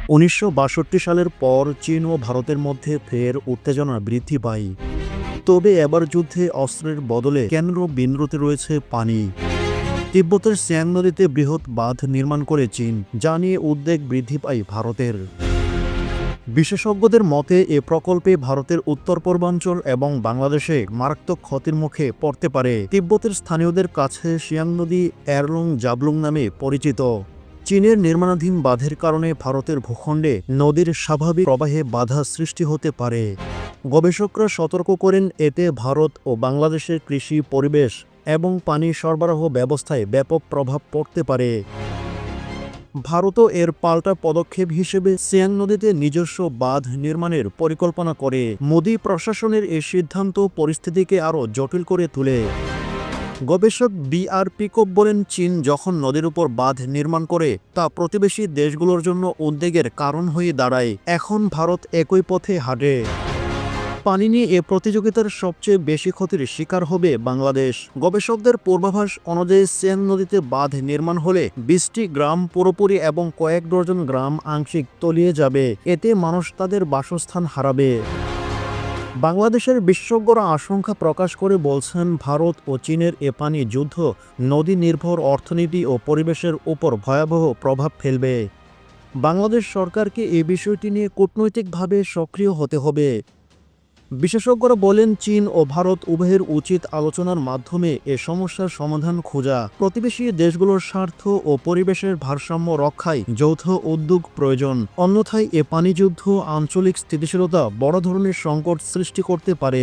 ১৯৬২ সালের পর চীন ও ভারতের মধ্যে ফের উত্তেজনা বৃদ্ধি পায়। তবে এবার যুদ্ধে অস্ত্রের বদলে কেন্দ্রবিন্দুতে রয়েছে পানি। তিব্বতের সিয়াং নদীতে বৃহৎ বাঁধ নির্মাণ করে চীন, যা নিয়ে উদ্বেগ বৃদ্ধি পায় ভারতের। বিশেষজ্ঞদের মতে এ প্রকল্পে ভারতের উত্তর পূর্বাঞ্চল এবং বাংলাদেশে মারাত্মক ক্ষতির মুখে পড়তে পারে। তিব্বতের স্থানীয়দের কাছে সিয়াং নদী এরলুং জাবলুং নামে পরিচিত। চীনের নির্মাণাধীন বাঁধের কারণে ভারতের ভূখণ্ডে নদীর স্বাভাবিক প্রবাহে বাধা সৃষ্টি হতে পারে। গবেষকরা সতর্ক করেন, এতে ভারত ও বাংলাদেশের কৃষি, পরিবেশ এবং পানি সরবরাহ ব্যবস্থায় ব্যাপক প্রভাব পড়তে পারে। ভারতও এর পাল্টা পদক্ষেপ হিসেবে সিয়াং নদীতে নিজস্ব বাঁধ নির্মাণের পরিকল্পনা করে। মোদি প্রশাসনের এই সিদ্ধান্ত পরিস্থিতিকে আরও জটিল করে তোলে। গবেষক বি.আর. পিকক বলেন, চীন যখন নদীর উপর বাঁধ নির্মাণ করে তা প্রতিবেশী দেশগুলোর জন্য উদ্বেগের কারণ হয়ে দাঁড়ায়। এখন ভারত একই পথে হাঁটে। পানি নিয়ে এ প্রতিযোগিতার সবচেয়ে বেশি ক্ষতির শিকার হবে বাংলাদেশ। গবেষকদের পূর্বাভাস অনুযায়ী সিয়াং নদীতে বাঁধ নির্মাণ হলে ২০টি গ্রাম পুরোপুরি এবং কয়েক ডজন গ্রাম আংশিক তলিয়ে যাবে। এতে মানুষ তাদের বাসস্থান হারাবে। বাংলাদেশের বিশেষজ্ঞরা আশঙ্কা প্রকাশ করে বলছেন, ভারত ও চীনের এ পানি যুদ্ধ নদী নির্ভর অর্থনীতি ও পরিবেশের উপর ভয়াবহ প্রভাব ফেলবে। বাংলাদেশ সরকারকে এই বিষয়টি নিয়ে কূটনৈতিকভাবে সক্রিয় হতে হবে। বিশেষজ্ঞরা বলেন, চীন ও ভারত উভয়ের উচিত আলোচনার মাধ্যমে এ সমস্যার সমাধান খোঁজা। প্রতিবেশী দেশগুলোর স্বার্থ ও পরিবেশের ভারসাম্য রক্ষায় যৌথ উদ্যোগ প্রয়োজন। অন্যথায় এ পানিযুদ্ধ আঞ্চলিক স্থিতিশীলতা বড় ধরনের সংকট সৃষ্টি করতে পারে।